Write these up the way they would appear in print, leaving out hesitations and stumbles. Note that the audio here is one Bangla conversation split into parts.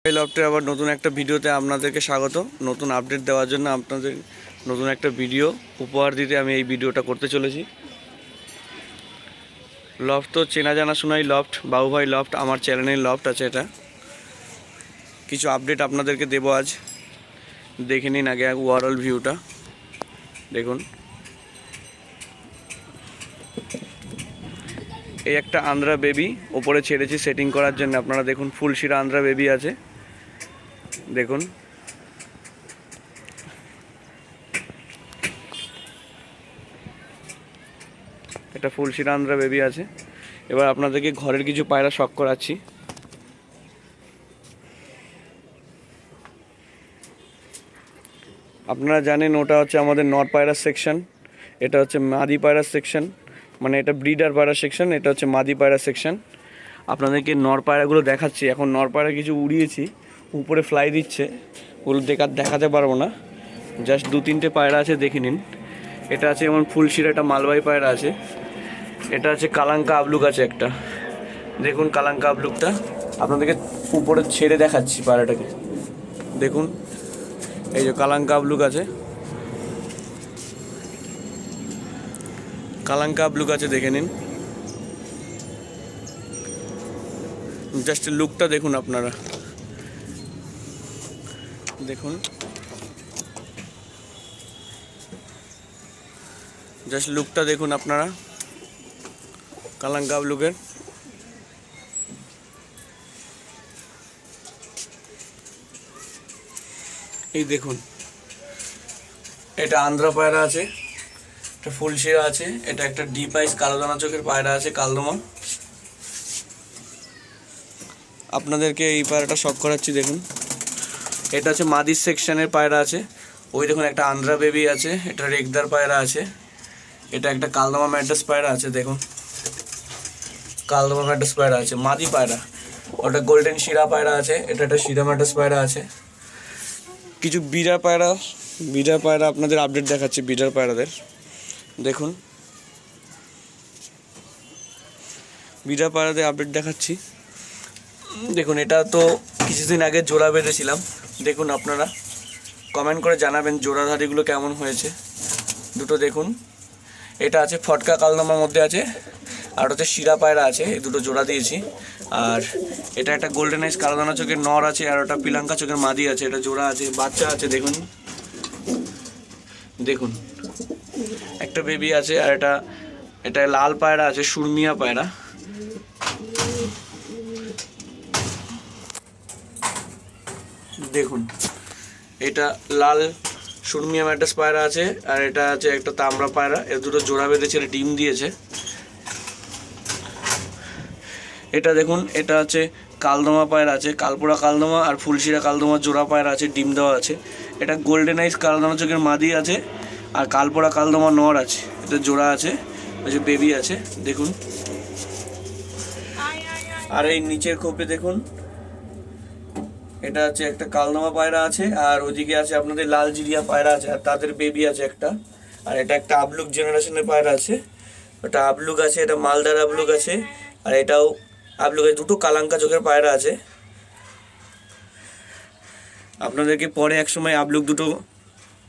লফটের আবার নতুন একটা ভিডিওতে আপনাদেরকে স্বাগত। নতুন আপডেট দেওয়ার জন্য আপনাদের নতুন একটা ভিডিও উপহার দিতে আমি এই ভিডিওটা করতে চলেছি। লফট তো চেনা জানা শোনাই লফট, বাবুভাই লফট, আমার চ্যানেলের লফট আছে। এটা কিছু আপডেট আপনাদেরকে দেবো আজ। দেখে নিন আগে ওভারঅল ভিউটা দেখুন। এই একটা আন্ধ্রা বেবি ওপরে ছেড়েছি সেটিং করার জন্য। আপনারা দেখুন ফুলশিরা আন্ধ্রা বেবি আছে, দেখুন। এটা ফুলশিরা আন্ধ্রা বেবি আছে। এবার আপনাদেরকে ঘরের কিছু পায়রা শখ করাচ্ছি। আপনারা জানেন ওটা হচ্ছে আমাদের নর পায়রা সেকশন, এটা হচ্ছে মাদি পায়রা সেকশন, মানে এটা ব্রিডার পায়রা সেকশন, এটা হচ্ছে মাদি পায়রা সেকশন। আপনাদেরকে নর পায়রাগুলো দেখাচ্ছি। এখন নর পায়রা কিছু উড়িয়েছি, উপরে ফ্লাই দিচ্ছে, ওগুলো দেখাতে পারবো না। জাস্ট দু তিনটে পায়রা আছে, দেখে নিন। এটা আছে যেমন ফুলশিরা, একটা মালবাহী পায়রা আছে। এটা আছে কালাঙ্কা আবলুক আছে একটা, দেখুন কালাঙ্কা আবলুকটা। আপনাদেরকে উপরে ছেড়ে দেখাচ্ছি পায়রাটাকে, দেখুন। এই যে কালাঙ্কা আবলুক আছে, কালাঙ্কা আবলুক আছে, দেখে নিন। জাস্ট লুকটা দেখুন আপনারা, দেখুন। জাস্ট লুকটা দেখুন আপনারা কালাঙ্কা আবলুকের। এই দেখুন, এটা আন্ধ্রা পায়রা আছে, এটা ফুলশিরা আছে, এটা একটা ডিপ আইস কালো দানা চোখের পায়রা আছে, কালদমা। আপনাদেরকে এই পায়রাটা শখ করাচ্ছি, দেখুন। এটা হচ্ছে মাদির সেকশনের পায়রা আছে। ওই দেখুন একটা আন্ধ্রা বেবি আছে, এটা রেগদার পায়রা আছে, এটা একটা কালদমা ম্যাড্রাস পায়রা আছে, দেখুন কালদমা ম্যাড্রাস পায়রা আছে, মাদি পায়রা। ওটা গোল্ডেন শিরা পায়রা আছে, এটা একটা শিরা ম্যাড্রাস পায়রা আছে। কিছু বিডার পায়রা আপনাদের আপডেট দেখাচ্ছি, বিডার পায়রাদের দেখুন। বিডার পায়রাদের আপডেট দেখাচ্ছি, দেখুন। এটা তো কিছুদিন আগে জোড়া বেঁধেছিলাম, দেখুন। আপনারা কমেন্ট করে জানাবেন জোড়াধারিগুলো কেমন হয়েছে দুটো, দেখুন। এটা আছে ফটকা কালদমার মধ্যে আছে, আর হচ্ছে শিরা পায়রা আছে, এই দুটো জোড়া দিয়েছি। আর এটা একটা গোল্ডেন আইস কালোদানা চোখের নর আছে, আর ওটা পিলাঙ্কা চোখের মাদি আছে, এটা জোড়া আছে, বাচ্চা আছে, দেখুন। দেখুন একটা বেবি আছে, আর এটা লাল পায়রা আছে, সুরমিয়া পায়রা। দেখুন এটা লাল সুরমিয়া ম্যাড্রাস পায়রা আছে, আর এটা আছে একটা তামড়া পায়রা। এর দুটো জোড়া বেঁধেছে, ডিম দিয়েছে। এটা দেখুন, এটা আছে কালদমা পায়রা আছে, কালপোড়া কালদমা আর ফুলশিরা কালদমা জোড়া পায়রা আছে, ডিম দেওয়া আছে। এটা গোল্ডেন আইস কালদমা চোখের মাদি আছে, আর কালপোড়া কালদমা নর আছে, এটা জোড়া আছে, ওই যে বেবি আছে, দেখুন। আর এই নিচের খোপে দেখুন, এটা আছে একটা কালদমা পায়রা আছে, আর ওইদিকে আছে আপনাদের লাল জিরিয়া পায়রা আছে, আর তাদের বেবি আছে একটা। আর এটা একটা আবলুক জেনারেশনের পায়রা আছে, ওটা আবলুক আছে, এটা মালদার আবলুক আছে, আর এটাও আবলুক আছে। দুটো কালাঙ্কা চোখের পায়রা আছে। আপনাদেরকে পরে এক সময় আবলুক দুটো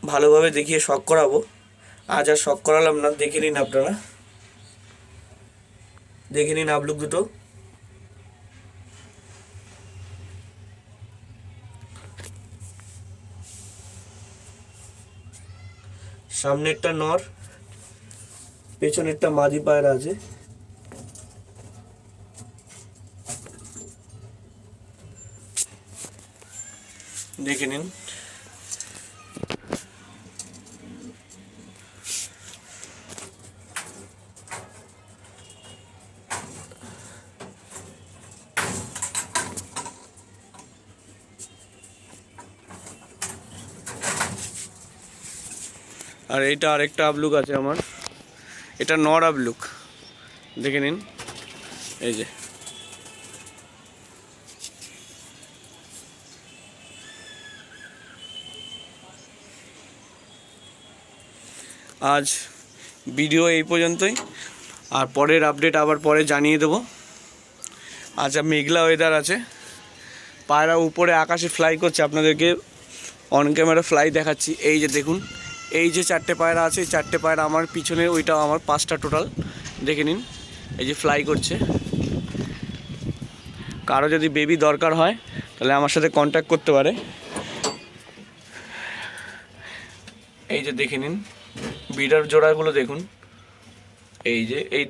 ভালোভাবে দেখিয়ে শখ করাবো, আজ আর শখ করালাম না। দেখে নিন আপনারা, দেখে নিন আবলুক দুটো। সামনেরটা নর, পেছনেরটা মাদি পায়রা আছে। দেখে নিন। আর এইটা আরেকটা আবলুক আছে আমার, এটা নর আবলুক, দেখে নিন। এই যে আজ ভিডিও এই পর্যন্তই, আর পরের আপডেট আবার পরে জানিয়ে দেবো। আজ মেঘলা ওয়েদার আছে, পায়রা উপরে আকাশে ফ্লাই করছে, আপনাদেরকে অন ক্যামেরা ফ্লাই দেখাচ্ছি। এই যে দেখুন, এই যে 4টে পায়রা আছে, এই 4টে পায়রা আমার পিছনে, ওইটাও আমার 5টা টোটাল, দেখে নিন। এই যে ফ্লাই করছে। কারো যদি বেবি দরকার হয় তাহলে আমার সাথে কন্ট্যাক্ট করতে পারে। এই যে দেখে নিন ব্রিডার জোড়াগুলো দেখুন। এই যে এই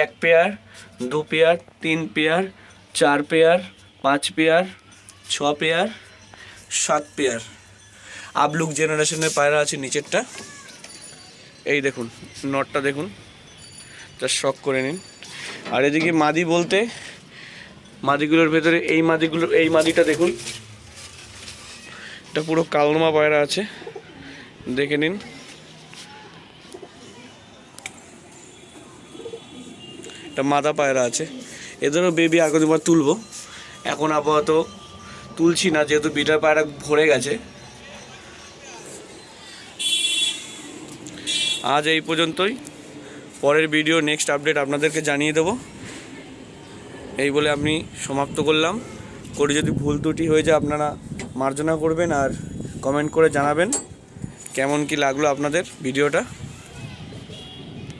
1 pair, 2 pair, 3 pair, 4 pair, 5 pair, 6 pair, 7 pair আপলুক জেনারেশনের পায়রা আছে নিচেরটা। এই দেখুন নটটা দেখুন, তা শক করে নিন। আর এদিকে মাদি বলতে, মাদিগুলোর ভেতরে এই মাদিটা দেখুন, এটা পুরো কালনোমা পায়রা আছে, দেখে নিন। এটা মাদা পায়রা আছে, এদেরও বেবি আগামীবার তুলবো, এখন আপাতত তুলছি না যেহেতু বিটার পায়রা ভরে গেছে। আজ এই পর্যন্তই, পরের ভিডিও নেক্সট আপডেট আপনাদেরকে জানিয়ে দেব। এই বলে আমি সমাপ্ত করলাম। যদি ভুল ত্রুটি হয়ে যায় আপনারা মার্জনা করবেন আর কমেন্ট করে জানাবেন কেমন কি লাগলো আপনাদের ভিডিওটা।